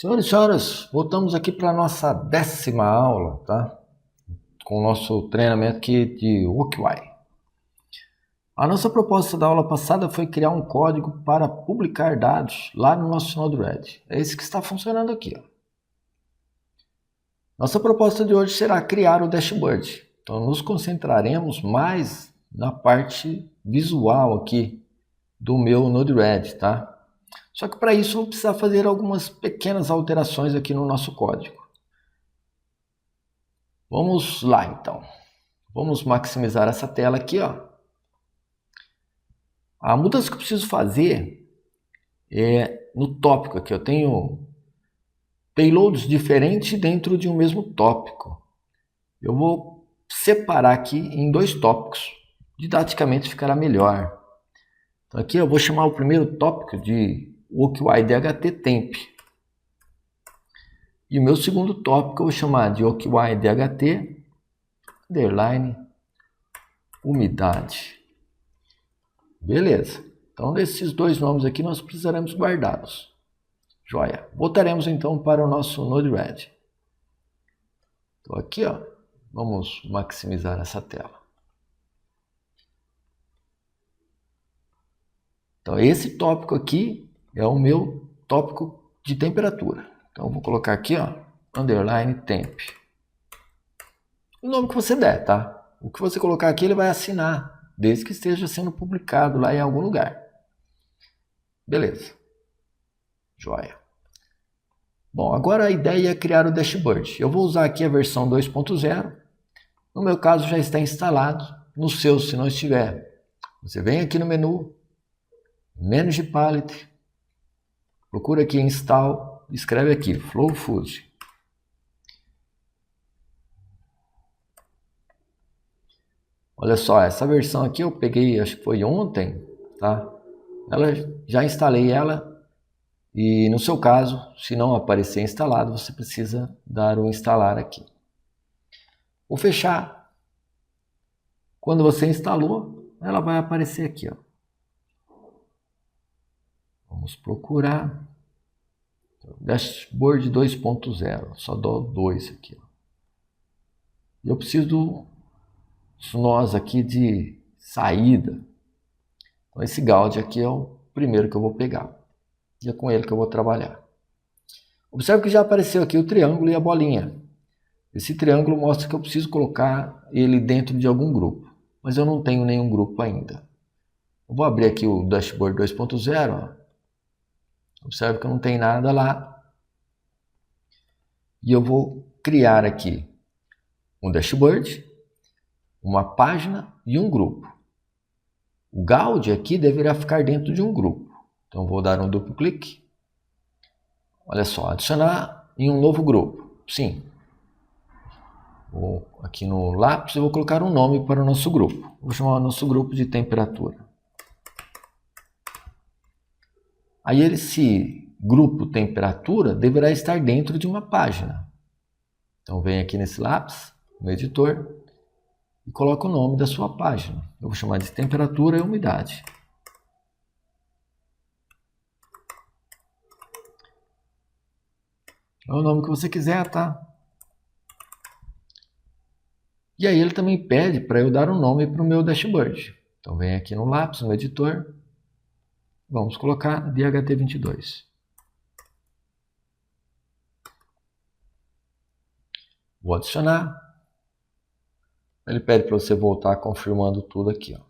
Senhoras e senhores, voltamos aqui para a nossa 10ª aula, tá? Com o nosso treinamento aqui de WalkUI. A nossa proposta da aula passada foi criar um código para publicar dados lá no nosso Node-RED. É esse que está funcionando aqui, ó. Nossa proposta de hoje será criar o dashboard. Então, nos concentraremos mais na parte visual aqui do meu Node-RED, tá? Só que para isso eu vou precisar fazer algumas pequenas alterações aqui no nosso código. Vamos lá então. Vamos maximizar essa tela aqui, ó. A mudança que eu preciso fazer é no tópico aqui. Eu tenho payloads diferentes dentro de um mesmo tópico. Eu vou separar aqui em 2 tópicos. Didaticamente ficará melhor. Então aqui eu vou chamar o primeiro tópico de WalkUI DHT Temp. E o meu segundo tópico eu vou chamar de WalkUI DHT underline umidade. Beleza. Então desses 2 nomes aqui nós precisaremos guardá-los. Joia. Voltaremos então para o nosso Node-RED. Então aqui, ó, vamos maximizar essa tela. Então esse tópico aqui é o meu tópico de temperatura. Então eu vou colocar aqui, ó, underline temp. O nome que você der, tá? O que você colocar aqui ele vai assinar, desde que esteja sendo publicado lá em algum lugar. Beleza. Joia. Bom, agora a ideia é criar o dashboard. Eu vou usar aqui a versão 2.0. No meu caso já está instalado. No seu, se não estiver, você vem aqui no menu, Manage Palette, procura aqui Install, escreve aqui FlowFuse. Olha só, essa versão aqui eu peguei, acho que foi ontem, tá? Já instalei ela e no seu caso, se não aparecer instalado, você precisa dar o instalar aqui. Vou fechar. Quando você instalou, ela vai aparecer aqui, ó. Vamos procurar Dashboard 2.0, só dou 2 aqui, ó. Eu preciso dos nós aqui de saída. Então esse Gaudi aqui é o primeiro que eu vou pegar. E é com ele que eu vou trabalhar. Observe que já apareceu aqui o triângulo e a bolinha. Esse triângulo mostra que eu preciso colocar ele dentro de algum grupo. Mas eu não tenho nenhum grupo ainda. Eu vou abrir aqui o Dashboard 2.0. Observe que não tem nada lá. E eu vou criar aqui um dashboard, uma página e um grupo. O Gaudi aqui deverá ficar dentro de um grupo. Então vou dar um duplo clique. Olha só, adicionar em um novo grupo. Sim. Vou aqui no lápis eu vou colocar um nome para o nosso grupo. Vou chamar o nosso grupo de temperatura. Aí esse grupo temperatura deverá estar dentro de uma página. Então vem aqui nesse lápis, no editor, e coloca o nome da sua página. Eu vou chamar de temperatura e umidade. É o nome que você quiser, tá? E aí ele também pede para eu dar um nome para o meu dashboard. Então vem aqui no lápis, no editor. Vamos colocar DHT22. Vou adicionar. Ele pede para você voltar confirmando tudo aqui, ó.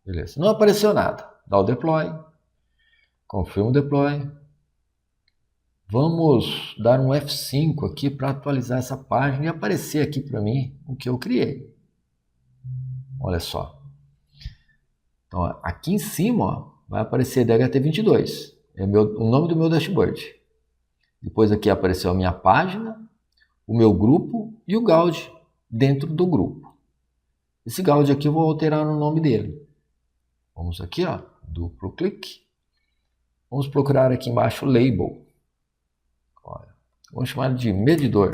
Beleza. Não apareceu nada. Dá o deploy. Confirma o deploy. Vamos dar um F5 aqui para atualizar essa página e aparecer aqui para mim o que eu criei. Olha só. Então, aqui em cima, ó, vai aparecer DHT22. É o nome do meu dashboard. Depois aqui apareceu a minha página, o meu grupo e o Gaudi dentro do grupo. Esse Gaudi aqui eu vou alterar o nome dele. Vamos aqui, ó, duplo clique. Vamos procurar aqui embaixo label. Olha, vamos chamar de medidor.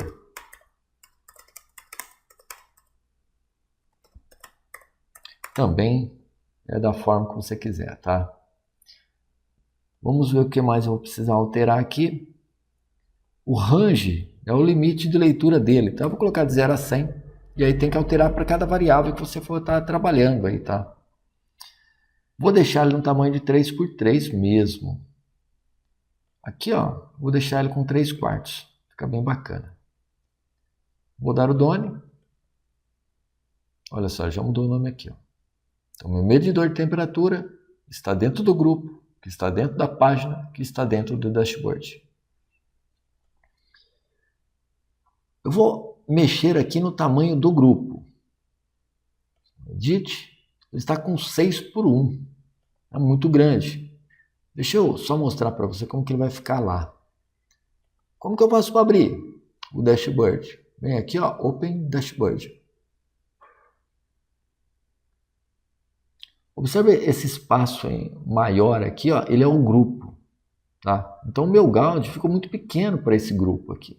Também é da forma que você quiser, tá? Vamos ver o que mais eu vou precisar alterar aqui. o range é o limite de leitura dele. Então eu vou colocar de 0 a 100 e aí tem que alterar para cada variável que você for estar trabalhando aí, tá? Vou deixar ele no tamanho de 3x3 mesmo. Aqui, ó, vou deixar ele com 3/4. Fica bem bacana. Vou dar o Done. Olha só, já mudou o nome aqui, ó. Então, meu medidor de temperatura está dentro do grupo, que está dentro da página, que está dentro do dashboard. Eu vou mexer aqui no tamanho do grupo. Edit, ele está com 6:1. É muito grande. Deixa eu só mostrar para você como que ele vai ficar lá. Como que eu faço para abrir o dashboard? Vem aqui, ó, Open Dashboard. Observe esse espaço maior aqui, ó, ele é um grupo, tá? Então o meu Gauge ficou muito pequeno para esse grupo aqui.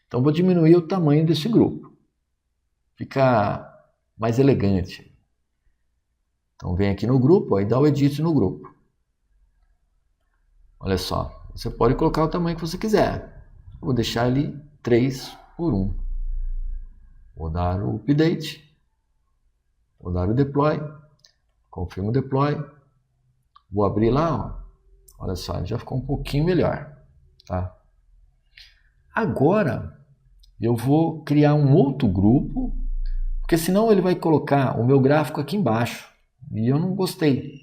Então vou diminuir o tamanho desse grupo. Fica mais elegante. Então vem aqui no grupo, ó, e dá o Edit no grupo. Olha só, você pode colocar o tamanho que você quiser. Vou deixar ele 3:1. Vou dar o Update. Vou dar o Deploy. Confirmo o Deploy. Vou abrir lá, ó. Olha só, já ficou um pouquinho melhor, tá? Agora eu vou criar um outro grupo, porque senão ele vai colocar o meu gráfico aqui embaixo e eu não gostei.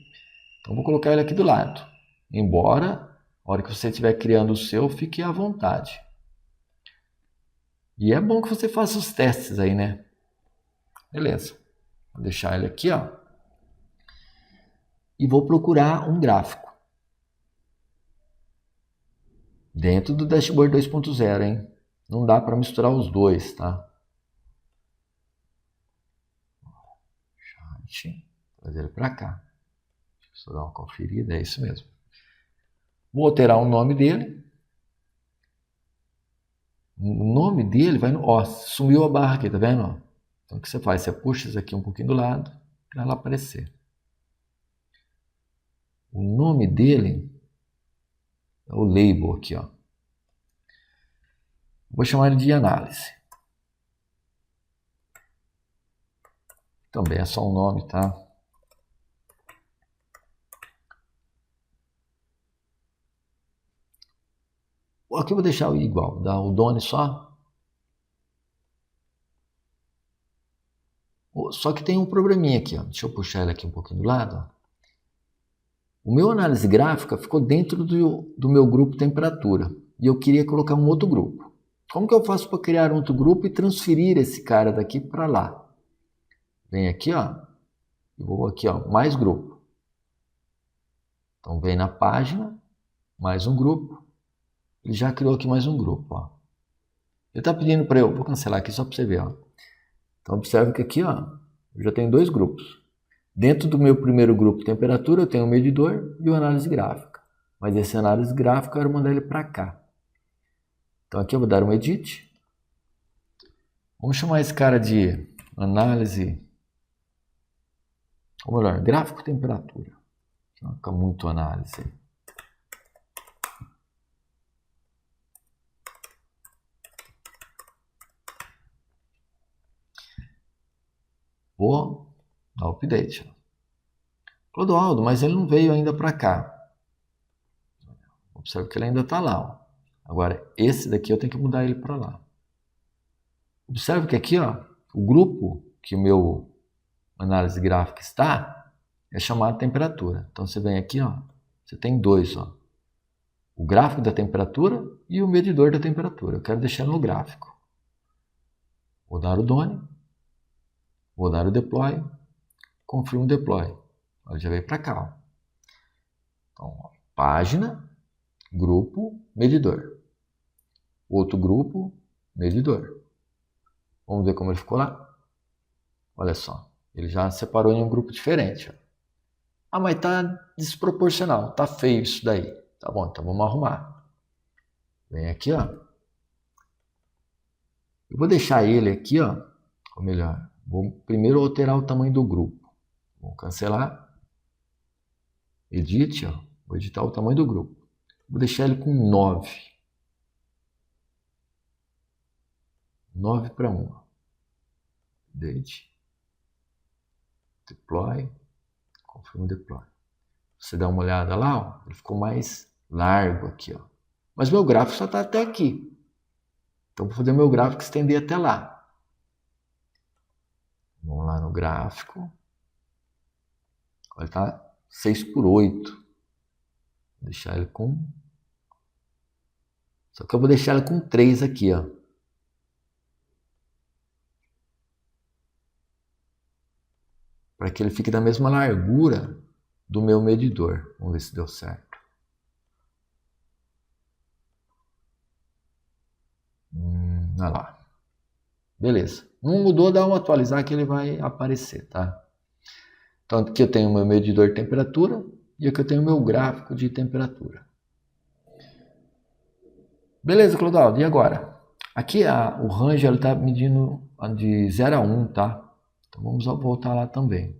Então vou colocar ele aqui do lado. Embora, a hora que você estiver criando o seu, fique à vontade. E é bom que você faça os testes aí, né? Beleza. Vou deixar ele aqui, ó. E vou procurar um gráfico. Dentro do Dashboard 2.0, hein? Não dá para misturar os dois, tá? Chart. Trazer ele para cá. Deixa eu dar uma conferida, é isso mesmo. Vou alterar o nome dele. O nome dele vai no... Ó, sumiu a barra aqui, tá vendo? Então o que você faz? Você puxa isso aqui um pouquinho do lado para ela aparecer. O nome dele é o label aqui, ó. Vou chamar ele de análise. Também é só um nome, tá? Aqui eu vou deixar igual, dar o Done só. Só que tem um probleminha aqui, ó. Deixa eu puxar ele aqui um pouquinho do lado, ó. O meu análise gráfica ficou dentro do meu grupo temperatura e eu queria colocar um outro grupo. Como que eu faço para criar um outro grupo e transferir esse cara daqui para lá? Vem aqui, ó, e vou aqui, ó, mais grupo. Então vem na página, mais um grupo. Ele já criou aqui mais um grupo, ó. Ele está pedindo para eu, vou cancelar aqui só para você ver, ó. Então observe que aqui, ó, eu já tenho dois grupos. Dentro do meu primeiro grupo temperatura, eu tenho o medidor e o análise gráfica. Mas esse análise gráfica eu quero mandar ele para cá. Então aqui eu vou dar um edit. Vamos chamar esse cara de análise, ou melhor, gráfico temperatura. Não fica muito análise. Vou dar update. Clodoaldo, mas ele não veio ainda para cá. Observe que ele ainda está lá, ó. Agora, esse daqui eu tenho que mudar ele para lá. Observe que aqui, ó, o grupo que o meu análise gráfica está é chamado temperatura. Então, você vem aqui, ó, você tem dois, ó. O gráfico da temperatura e o medidor da temperatura. Eu quero deixar no gráfico. Vou dar o Done. Vou dar o Deploy. Confirmo o Deploy. Ele já veio para cá, ó. Então, ó, página, grupo, medidor. Outro grupo, medidor. Vamos ver como ele ficou lá? Olha só, ele já separou em um grupo diferente, ó. Ah, mas tá desproporcional, tá feio isso daí. Tá bom, então vamos arrumar. Vem aqui, ó. Eu vou deixar ele aqui, ó. Ou melhor, vou primeiro alterar o tamanho do grupo. Vou cancelar. Edit, ó. Vou editar o tamanho do grupo. Vou deixar ele com 9. 9:1. Update. Deploy. Confirma o deploy. Você dá uma olhada lá, ó, ele ficou mais largo aqui, ó. Mas meu gráfico só está até aqui. Então vou fazer meu gráfico estender até lá. Vamos lá no gráfico. Ele está 6:8. Vou deixar ele com... Só que eu vou deixar ele com 3 aqui, ó. Para que ele fique da mesma largura do meu medidor. Vamos ver se deu certo. Olha lá. Beleza. Não mudou, dá uma atualizar que ele vai aparecer, tá? Então aqui eu tenho o meu medidor de temperatura e aqui eu tenho o meu gráfico de temperatura. Beleza, Clodoaldo, e agora? Aqui o range está medindo de 0 a 1, tá? Então vamos voltar lá também.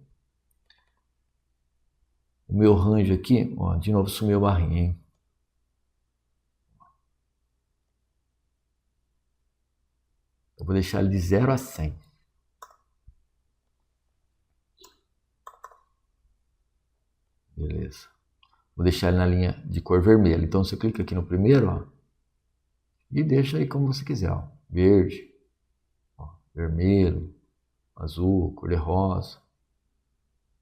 O meu range aqui, ó, de novo sumiu a barrinha, hein? Eu vou deixar ele de 0 a 100. Beleza. Vou deixar ele na linha de cor vermelha. Então você clica aqui no primeiro, ó, e deixa aí como você quiser, ó. Verde, ó, vermelho, azul, cor de rosa.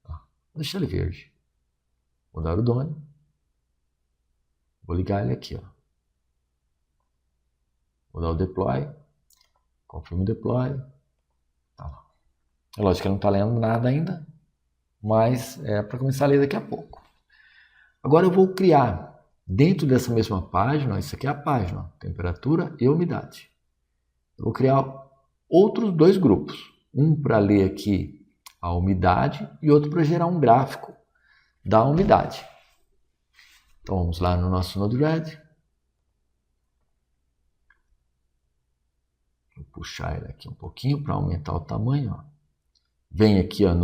Ó, vou deixar ele verde. Vou dar o done. Vou ligar ele aqui, ó. Vou dar o deploy. Confirma o deploy. Tá lá. É lógico que ele não está lendo nada ainda, mas é para começar a ler daqui a pouco. Agora eu vou criar, dentro dessa mesma página, isso aqui é a página, ó, temperatura e umidade. Eu vou criar outros 2 grupos. Um para ler aqui a umidade e outro para gerar um gráfico da umidade. Então vamos lá no nosso Node-RED. Vou puxar ele aqui um pouquinho para aumentar o tamanho. Ó. Vem aqui ó,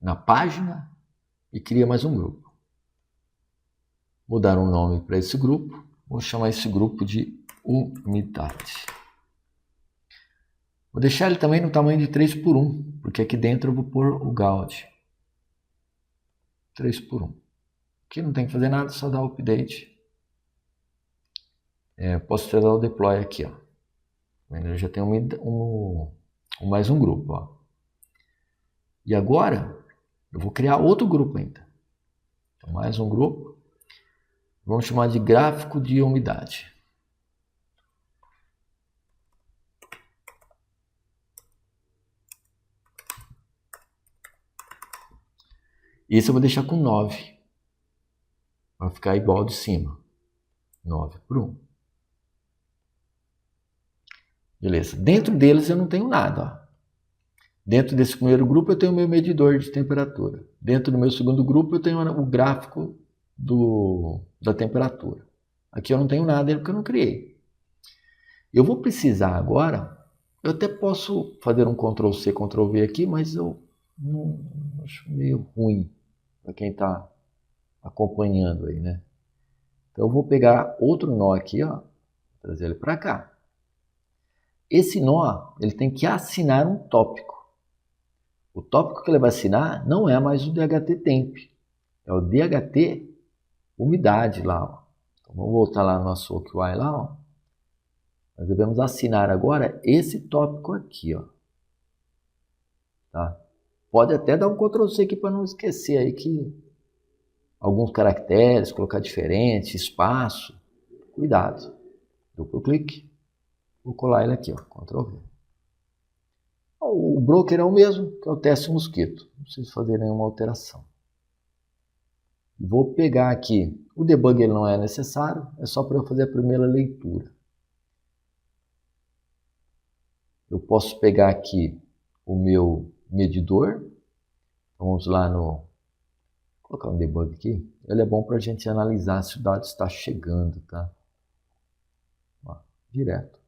na página e cria mais um grupo. Vou dar um nome para esse grupo. Vou chamar esse grupo de umidade. Vou deixar ele também no tamanho de 3:1, porque aqui dentro eu vou pôr o Gaudi. 3:1. Aqui não tem que fazer nada, só dar o update. Posso até dar o deploy aqui, ó. Eu já tenho mais um grupo, ó. E agora eu vou criar outro grupo ainda. Então, mais um grupo. Vamos chamar de gráfico de umidade. Esse eu vou deixar com 9. Vai ficar igual ao de cima. 9:1. Beleza. Dentro deles eu não tenho nada. Ó. Dentro desse primeiro grupo eu tenho o meu medidor de temperatura. Dentro do meu segundo grupo eu tenho o gráfico da temperatura. Aqui eu não tenho nada porque eu não criei. Eu vou precisar agora, eu até posso fazer um Ctrl+C, Ctrl+V aqui, mas eu não acho meio ruim para quem está acompanhando aí, né? Então eu vou pegar outro nó aqui, ó, trazer ele para cá. Esse nó, ele tem que assinar um tópico. O tópico que ele vai assinar não é mais o DHT-Temp, é o DHT-Umidade lá, ó. Então vamos voltar lá no nosso OQI lá, ó. Nós devemos assinar agora esse tópico aqui, ó. Tá? Pode até dar um Ctrl+C aqui para não esquecer aí que alguns caracteres, colocar diferente, espaço. Cuidado. Duplo clique. Vou colar ele aqui, ó. Ctrl+V. O broker é o mesmo, que é o teste mosquito. Não preciso fazer nenhuma alteração. Vou pegar aqui. O debug ele não é necessário, é só para eu fazer a primeira leitura. Eu posso pegar aqui o meu medidor. Vamos lá no... Vou colocar um debug aqui. Ele é bom para a gente analisar se o dado está chegando, tá? Ó, direto.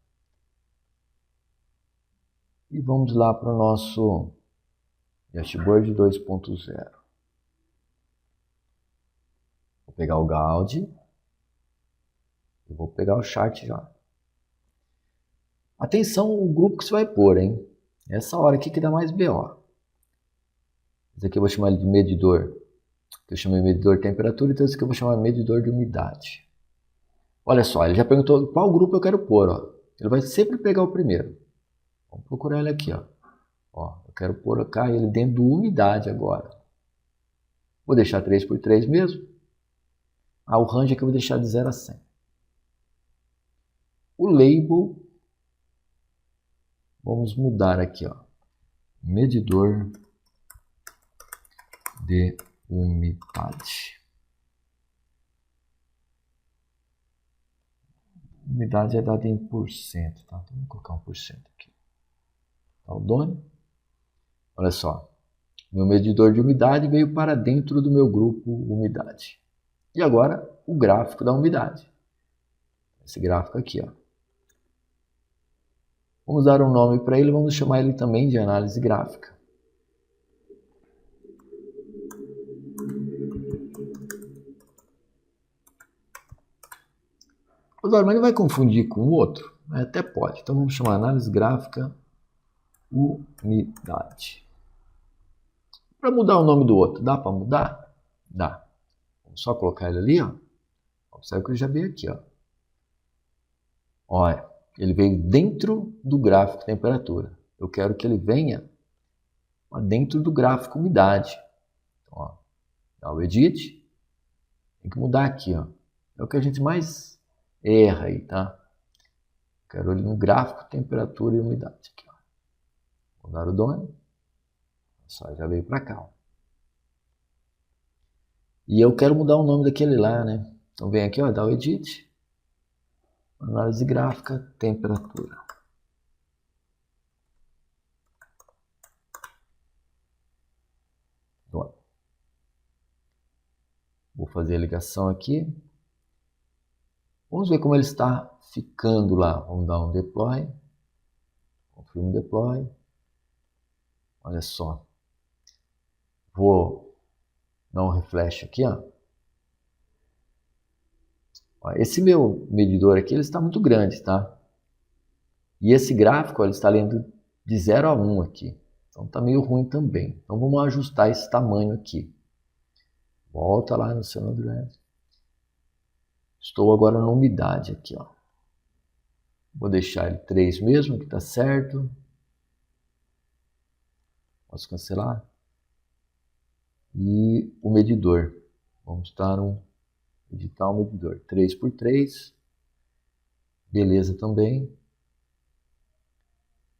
E vamos lá para o nosso dashboard 2.0. Vou pegar o Gaudi. E vou pegar o chart já. Atenção o grupo que você vai pôr, hein? Essa hora aqui que dá mais BO. Esse aqui eu vou chamar ele de medidor. Eu chamei medidor de temperatura, então esse aqui eu vou chamar medidor de umidade. Olha só, ele já perguntou qual grupo eu quero pôr, ó. Ele vai sempre pegar o primeiro. Vamos procurar ele aqui, ó. Ó, eu quero colocar ele dentro do umidade agora. Vou deixar 3x3 mesmo. O range aqui eu vou deixar de 0 a 100. O label, vamos mudar aqui, ó. Medidor de umidade. Umidade é dada em %, tá? Então, vamos colocar 1% aqui. Tá o dono? Olha só. Meu medidor de umidade veio para dentro do meu grupo umidade. E agora, o gráfico da umidade. Esse gráfico aqui, ó. Vamos dar um nome para ele, vamos chamar ele também de análise gráfica. Mas ele vai confundir com o outro? Até pode. Então vamos chamar análise gráfica umidade. Para mudar o nome do outro, dá para mudar? Dá. Vamos só colocar ele ali, ó. Observe que ele já veio aqui, ó. Olha, ele veio dentro do gráfico temperatura. Eu quero que ele venha dentro do gráfico umidade. Então, ó, dá o edit. Tem que mudar aqui, ó. É o que a gente mais erra aí, tá? Quero ele no gráfico temperatura e umidade. Aqui, ó. Vou dar o done. Só já veio para cá, ó. E eu quero mudar o nome daquele lá, né? Então vem aqui, ó, dá o edit. Análise gráfica, temperatura. Done. Vou fazer a ligação aqui. Vamos ver como ele está ficando lá. Vamos dar um deploy. Confirma o deploy. Olha só. Vou dar um refresh aqui, ó. Esse meu medidor aqui, ele está muito grande, tá? E esse gráfico, ele está lendo de 0 a 1 aqui. Então está meio ruim também. Então vamos ajustar esse tamanho aqui. Volta lá no seu Android. Estou agora na umidade aqui, ó. Vou deixar ele 3 mesmo, que está certo. Posso cancelar. E o medidor. Vamos dar editar o medidor. 3x3. Beleza também.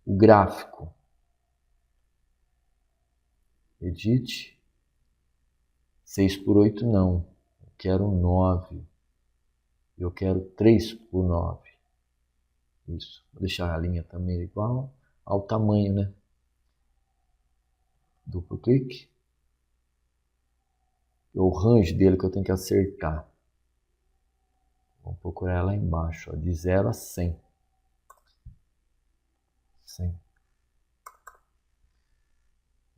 O gráfico. Edit. 6x8 não. Eu quero 9. Eu quero 3x9. Isso. Vou deixar a linha também igual ao tamanho, né? Duplo clique. É o range dele que eu tenho que acertar. Vamos procurar lá embaixo, ó, de 0 a 100. 100.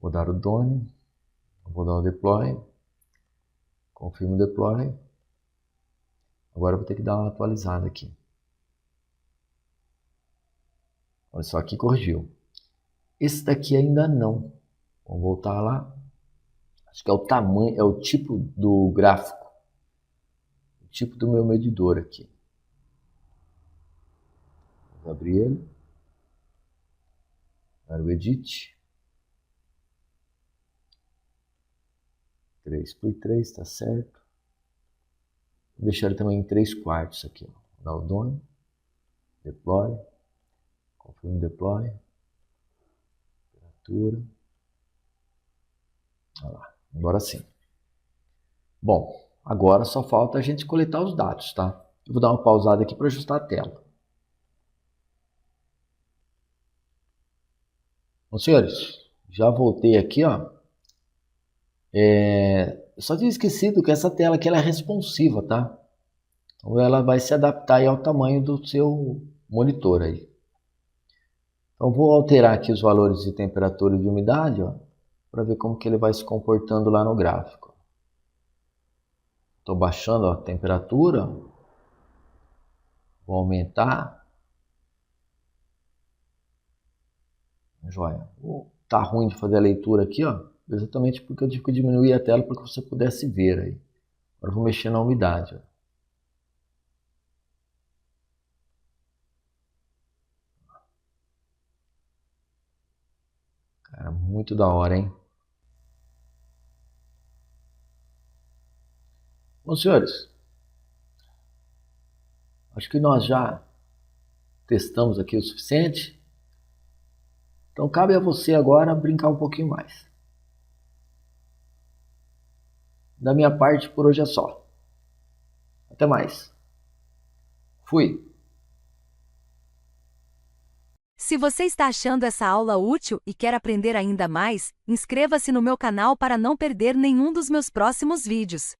Vou dar o done. Vou dar o deploy. Confirmo o deploy. Agora eu vou ter que dar uma atualizada aqui. Olha só, aqui corrigiu. Esse daqui ainda não. Vamos voltar lá. Acho que é o tamanho, é o tipo do gráfico. O tipo do meu medidor aqui. Vou abrir ele. Dar o edit. 3x3, está certo. Vou deixar ele também em 3/4 aqui. Ó. Vou dar o done. Deploy. Confirmo deploy. Temperatura. Olha lá. Agora sim. Bom, agora só falta a gente coletar os dados, tá? Eu vou dar uma pausada aqui para ajustar a tela. Bom, senhores, já voltei aqui, ó. Eu só tinha esquecido que essa tela aqui ela é responsiva, tá? Então ela vai se adaptar aí ao tamanho do seu monitor aí. Então vou alterar aqui os valores de temperatura e de umidade, ó, para ver como que ele vai se comportando lá no gráfico. Estou baixando a temperatura, vou aumentar. Joia. Tá ruim de fazer a leitura aqui, ó, exatamente porque eu tive que diminuir a tela para que você pudesse ver aí. Agora eu vou mexer na umidade. Ó. Cara, muito da hora, hein? Bom, senhores, acho que nós já testamos aqui o suficiente. Então cabe a você agora brincar um pouquinho mais. Da minha parte, por hoje é só. Até mais. Fui. Se você está achando essa aula útil e quer aprender ainda mais, inscreva-se no meu canal para não perder nenhum dos meus próximos vídeos.